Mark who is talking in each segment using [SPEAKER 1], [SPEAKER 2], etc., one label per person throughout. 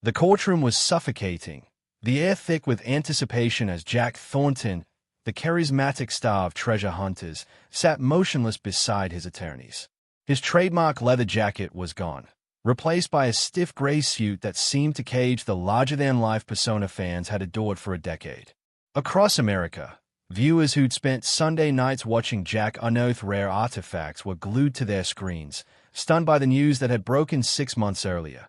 [SPEAKER 1] The courtroom was suffocating, the air thick with anticipation as Jack Thornton, the charismatic star of Treasure Hunters, sat motionless beside his attorneys. His trademark leather jacket was gone, replaced by a stiff gray suit that seemed to cage the larger-than-life persona fans had adored for a decade. Across America, viewers who'd spent Sunday nights watching Jack unearth rare artifacts were glued to their screens, stunned by the news that had broken 6 months earlier.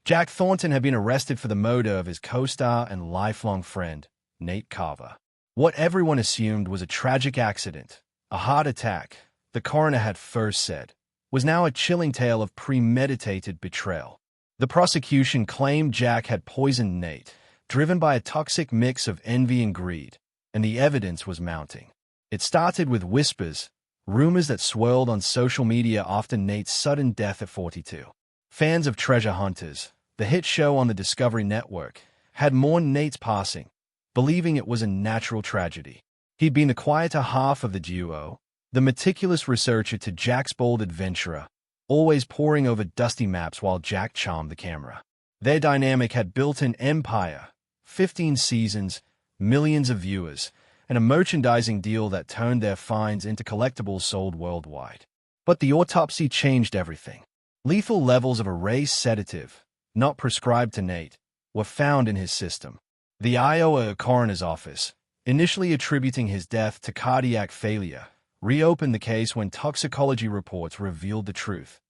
[SPEAKER 1] Jack Thornton had been arrested for the murder of his co-star and lifelong friend, Nate Carver. What everyone assumed was a tragic accident, a heart attack, the coroner had first said, was now a chilling tale of premeditated betrayal. The prosecution claimed Jack had poisoned Nate, driven by a toxic mix of envy and greed, and the evidence was mounting. It started with whispers, rumors that swirled on social media after Nate's sudden death at 42. Fans of Treasure Hunters, the hit show on the Discovery Network, had mourned Nate's passing, believing it was a natural tragedy. He'd been the quieter half of the duo, the meticulous researcher to Jack's bold adventurer, always poring over dusty maps while Jack charmed the camera. Their dynamic had built an empire, 15 seasons, millions of viewers, and a merchandising deal that turned their finds into collectibles sold worldwide. But the autopsy changed everything. Lethal levels of a race sedative, not prescribed to Nate, were found in his system. The Iowa coroner's office, initially attributing his death to cardiac failure, reopened the case when toxicology reports revealed the truth.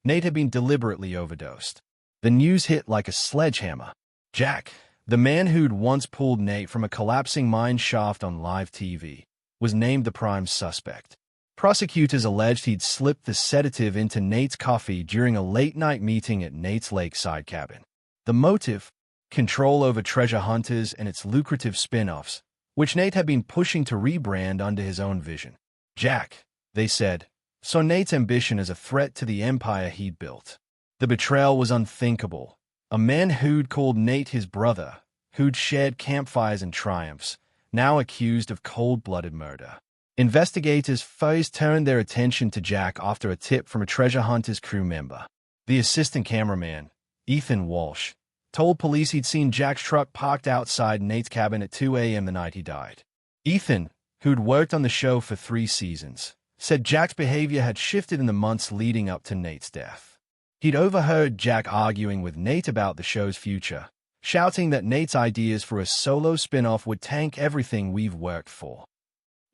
[SPEAKER 1] Nate had been deliberately overdosed. The news hit like a sledgehammer. Jack, the man who'd once pulled Nate from a collapsing mine shaft on live TV, was named the prime suspect. Prosecutors alleged he'd slipped the sedative into Nate's coffee during a late-night meeting at Nate's lakeside cabin. The motive? Control over Treasure Hunters and its lucrative spin-offs, which Nate had been pushing to rebrand under his own vision. Jack, they said, saw Nate's ambition as a threat to the empire he'd built. The betrayal was unthinkable. A man who'd called Nate his brother, who'd shared campfires and triumphs, now accused of cold-blooded murder. Investigators first turned their attention to Jack after a tip from a Treasure Hunters crew member. The assistant cameraman, Ethan Walsh, told police he'd seen Jack's truck parked outside Nate's cabin at 2 a.m. the night he died. Ethan, who'd worked on the show for 3 seasons, said Jack's behavior had shifted in the months leading up to Nate's death. He'd overheard Jack arguing with Nate about the show's future, shouting that Nate's ideas for a solo spin-off would tank everything we've worked for.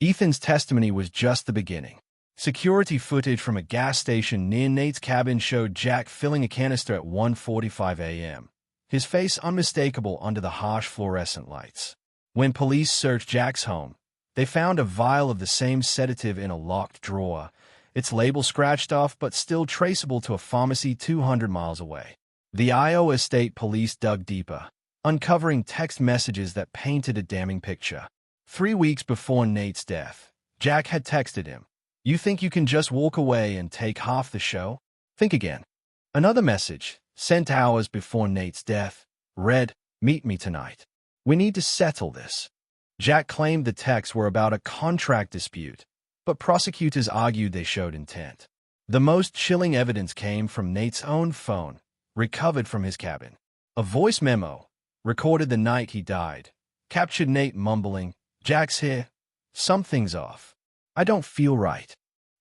[SPEAKER 1] Ethan's testimony was just the beginning. Security footage from a gas station near Nate's cabin showed Jack filling a canister at 1:45 a.m., his face unmistakable under the harsh fluorescent lights. When police searched Jack's home, they found a vial of the same sedative in a locked drawer, its label scratched off but still traceable to a pharmacy 200 miles away. The Iowa State Police dug deeper, uncovering text messages that painted a damning picture. 3 weeks before Nate's death, Jack had texted him, "You think you can just walk away and take half the show? Think again." Another message, sent hours before Nate's death, read, "Meet me tonight. We need to settle this." Jack claimed the texts were about a contract dispute, but prosecutors argued they showed intent. The most chilling evidence came from Nate's own phone, recovered from his cabin. A voice memo, recorded the night he died, captured Nate mumbling, "Jack's here. Something's off. I don't feel right."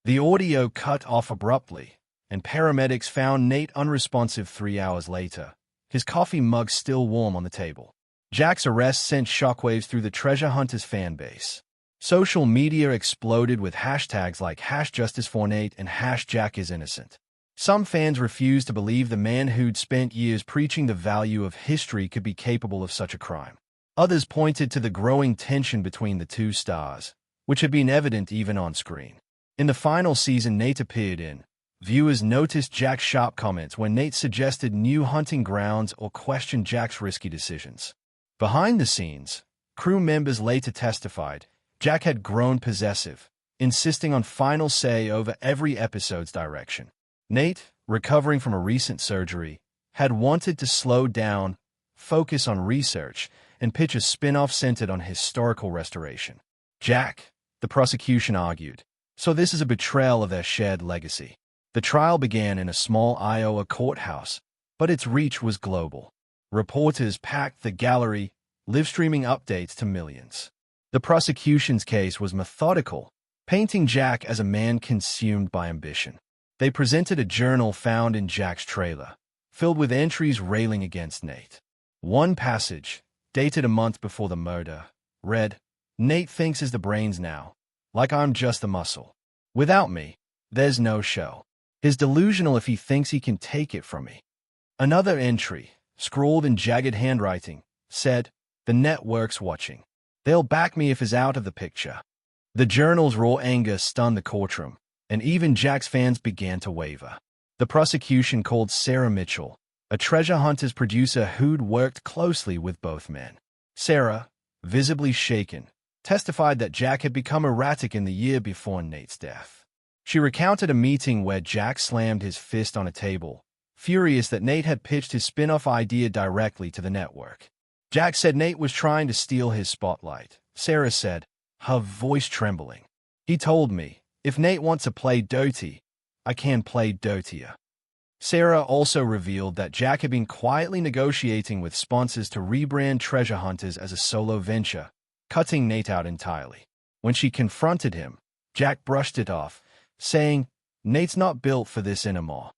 [SPEAKER 1] The audio cut off abruptly, and paramedics found Nate unresponsive 3 hours later, his coffee mug still warm on the table. Jack's arrest sent shockwaves through the Treasure Hunters fan base. Social media exploded with hashtags like #JusticeForNate and #JackIsInnocent. Some fans refused to believe the man who'd spent years preaching the value of history could be capable of such a crime. Others pointed to the growing tension between the two stars, which had been evident even on screen. In the final season Nate appeared in, viewers noticed Jack's sharp comments when Nate suggested new hunting grounds or questioned Jack's risky decisions. Behind the scenes, crew members later testified, Jack had grown possessive, insisting on final say over every episode's direction. Nate, recovering from a recent surgery, had wanted to slow down, focus on research, and pitch a spin-off centered on historical restoration. Jack, the prosecution argued, so this is a betrayal of their shared legacy. The trial began in a small Iowa courthouse, but its reach was global. Reporters packed the gallery, live-streaming updates to millions. The prosecution's case was methodical, painting Jack as a man consumed by ambition. They presented a journal found in Jack's trailer, filled with entries railing against Nate. One passage, dated a month before the murder, read, "Nate thinks he's the brains now, like I'm just the muscle. Without me, there's no show. He's delusional if he thinks he can take it from me." Another entry, scrawled in jagged handwriting, said, "The network's watching. They'll back me if he's out of the picture." The journal's raw anger stunned the courtroom, and even Jack's fans began to waver. The prosecution called Sarah Mitchell, a treasure hunter's producer who'd worked closely with both men. Sarah, visibly shaken, testified that Jack had become erratic in the year before Nate's death. She recounted a meeting where Jack slammed his fist on a table, furious that Nate had pitched his spin-off idea directly to the network. Jack said Nate was trying to steal his spotlight. Sarah said, her voice trembling. "He told me, if Nate wants to play dirty, I can play dirtier." Sarah also revealed that Jack had been quietly negotiating with sponsors to rebrand Treasure Hunters as a solo venture, cutting Nate out entirely. When she confronted him, Jack brushed it off, saying, "Nate's not built for this anymore."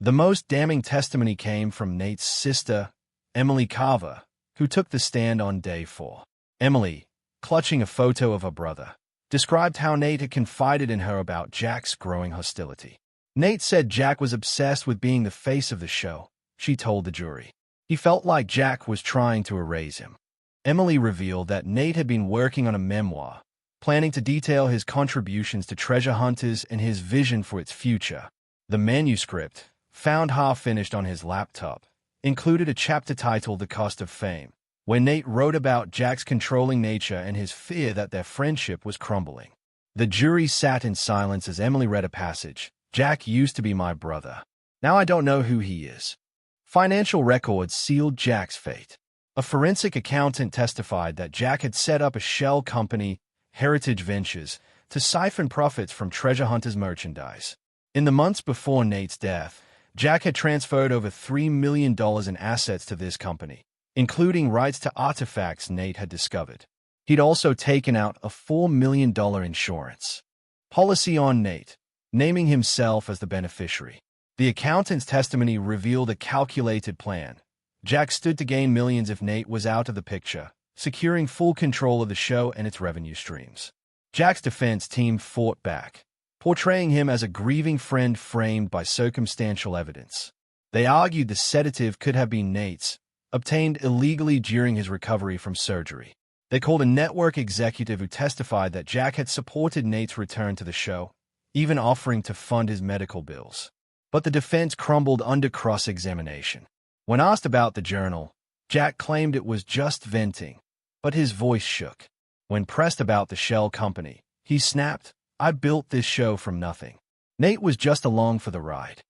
[SPEAKER 1] The most damning testimony came from Nate's sister, Emily Carver, who took the stand on day 4. Emily, clutching a photo of her brother, described how Nate had confided in her about Jack's growing hostility. Nate said Jack was obsessed with being the face of the show, she told the jury. He felt like Jack was trying to erase him. Emily revealed that Nate had been working on a memoir, planning to detail his contributions to Treasure Hunters and his vision for its future. The manuscript, found half-finished on his laptop, included a chapter titled The Cost of Fame, where Nate wrote about Jack's controlling nature and his fear that their friendship was crumbling. The jury sat in silence as Emily read a passage. "Jack used to be my brother. Now I don't know who he is." Financial records sealed Jack's fate. A forensic accountant testified that Jack had set up a shell company, Heritage Ventures, to siphon profits from Treasure Hunters merchandise. In the months before Nate's death, Jack had transferred over $3 million in assets to this company, including rights to artifacts Nate had discovered. He'd also taken out a $4 million insurance policy on Nate, naming himself as the beneficiary. The accountant's testimony revealed a calculated plan. Jack stood to gain millions if Nate was out of the picture, securing full control of the show and its revenue streams. Jack's defense team fought back, portraying him as a grieving friend framed by circumstantial evidence. They argued the sedative could have been Nate's, obtained illegally during his recovery from surgery. They called a network executive who testified that Jack had supported Nate's return to the show, even offering to fund his medical bills. But the defense crumbled under cross-examination. When asked about the journal, Jack claimed it was just venting, but his voice shook. When pressed about the shell company, he snapped, "I built this show from nothing. Nate was just along for the ride."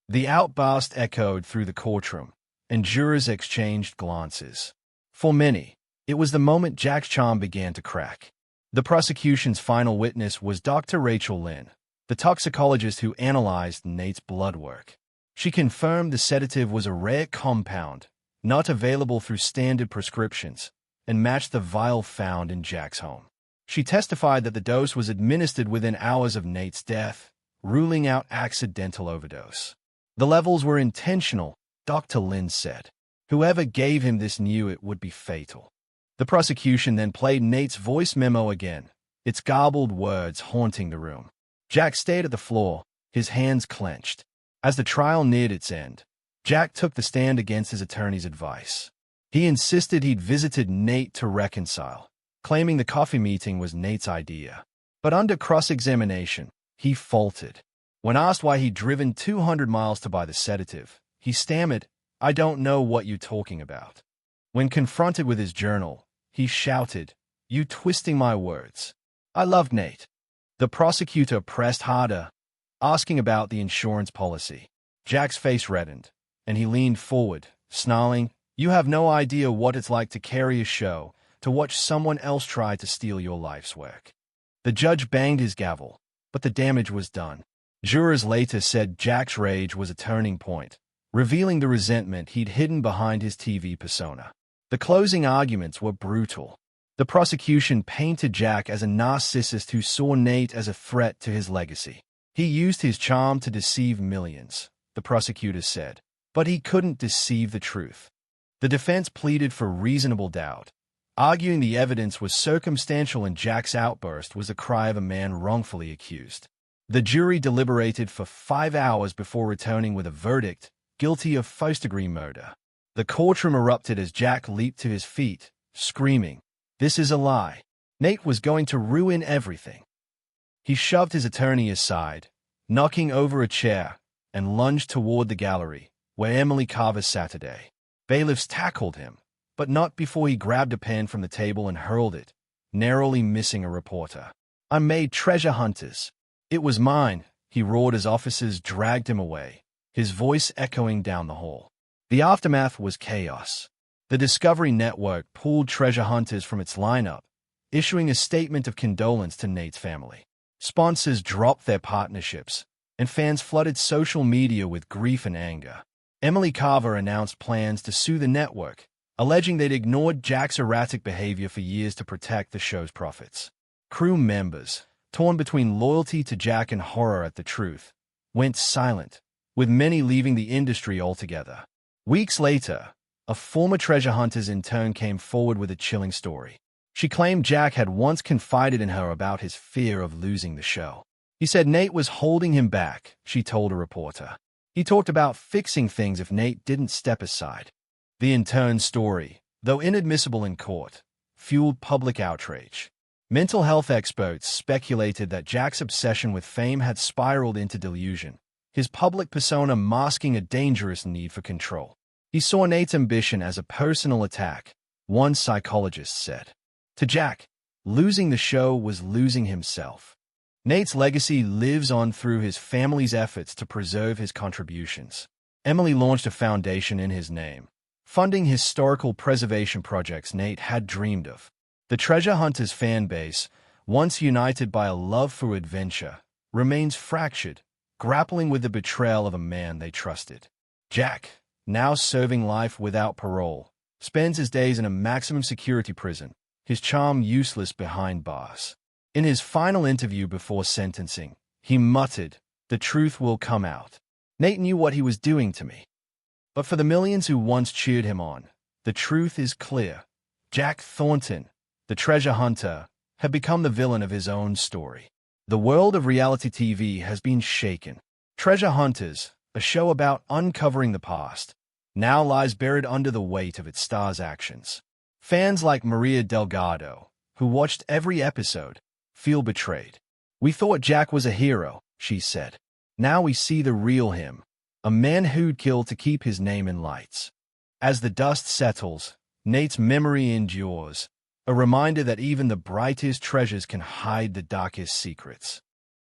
[SPEAKER 1] The outburst echoed through the courtroom, and jurors exchanged glances. For many, it was the moment Jack's charm began to crack. The prosecution's final witness was Dr. Rachel Lynn, the toxicologist who analyzed Nate's blood work. She confirmed the sedative was a rare compound, not available through standard prescriptions, and matched the vial found in Jack's home. She testified that the dose was administered within hours of Nate's death, ruling out accidental overdose. The levels were intentional, Dr. Lynn said. Whoever gave him this knew it would be fatal. The prosecution then played Nate's voice memo again, its garbled words haunting the room. Jack stayed at the floor, his hands clenched. As the trial neared its end, Jack took the stand against his attorney's advice. He insisted he'd visited Nate to reconcile, claiming the coffee meeting was Nate's idea. But under cross-examination, he faltered. When asked why he'd driven 200 miles to buy the sedative, he stammered, "I don't know what you're talking about." When confronted with his journal, he shouted, "You twisting my words. I loved Nate." The prosecutor pressed harder, asking about the insurance policy. Jack's face reddened, and he leaned forward, snarling, "You have no idea what it's like to carry a show, to watch someone else try to steal your life's work." The judge banged his gavel, but the damage was done. Jurors later said Jack's rage was a turning point, revealing the resentment he'd hidden behind his TV persona. The closing arguments were brutal. The prosecution painted Jack as a narcissist who saw Nate as a threat to his legacy. He used his charm to deceive millions, the prosecutors said, but he couldn't deceive the truth. The defense pleaded for reasonable doubt, arguing the evidence was circumstantial and Jack's outburst was the cry of a man wrongfully accused. The jury deliberated for 5 hours before returning with a verdict, guilty of first-degree murder. The courtroom erupted as Jack leaped to his feet, screaming, "This is a lie. Nate was going to ruin everything." He shoved his attorney aside, knocking over a chair, and lunged toward the gallery, where Emily Carver sat today. Bailiffs tackled him, but not before he grabbed a pen from the table and hurled it, narrowly missing a reporter. "I made treasure hunters. It was mine," he roared as officers dragged him away, his voice echoing down the hall. The aftermath was chaos. The Discovery Network pulled Treasure Hunters from its lineup, issuing a statement of condolence to Nate's family. Sponsors dropped their partnerships, and fans flooded social media with grief and anger. Emily Carver announced plans to sue the network, alleging they'd ignored Jack's erratic behavior for years to protect the show's profits. Crew members, torn between loyalty to Jack and horror at the truth, went silent, with many leaving the industry altogether. Weeks later, a former Treasure Hunter's intern came forward with a chilling story. She claimed Jack had once confided in her about his fear of losing the show. He said Nate was holding him back, she told a reporter. He talked about fixing things if Nate didn't step aside. The intern's story, though inadmissible in court, fueled public outrage. Mental health experts speculated that Jack's obsession with fame had spiraled into delusion, his public persona masking a dangerous need for control. He saw Nate's ambition as a personal attack, one psychologist said. To Jack, losing the show was losing himself. Nate's legacy lives on through his family's efforts to preserve his contributions. Emily launched a foundation in his name, funding historical preservation projects Nate had dreamed of. The Treasure Hunters fan base, once united by a love for adventure, remains fractured, grappling with the betrayal of a man they trusted. Jack, now serving life without parole, spends his days in a maximum security prison, his charm useless behind bars. In his final interview before sentencing, he muttered, "The truth will come out. Nate knew what he was doing to me." But for the millions who once cheered him on, the truth is clear. Jack Thornton, the treasure hunter, had become the villain of his own story. The world of reality TV has been shaken. Treasure Hunters, a show about uncovering the past, now lies buried under the weight of its stars' actions. Fans like Maria Delgado, who watched every episode, feel betrayed. "We thought Jack was a hero," she said. "Now we see the real him, a man who'd kill to keep his name in lights." As the dust settles, Nate's memory endures, a reminder that even the brightest treasures can hide the darkest secrets.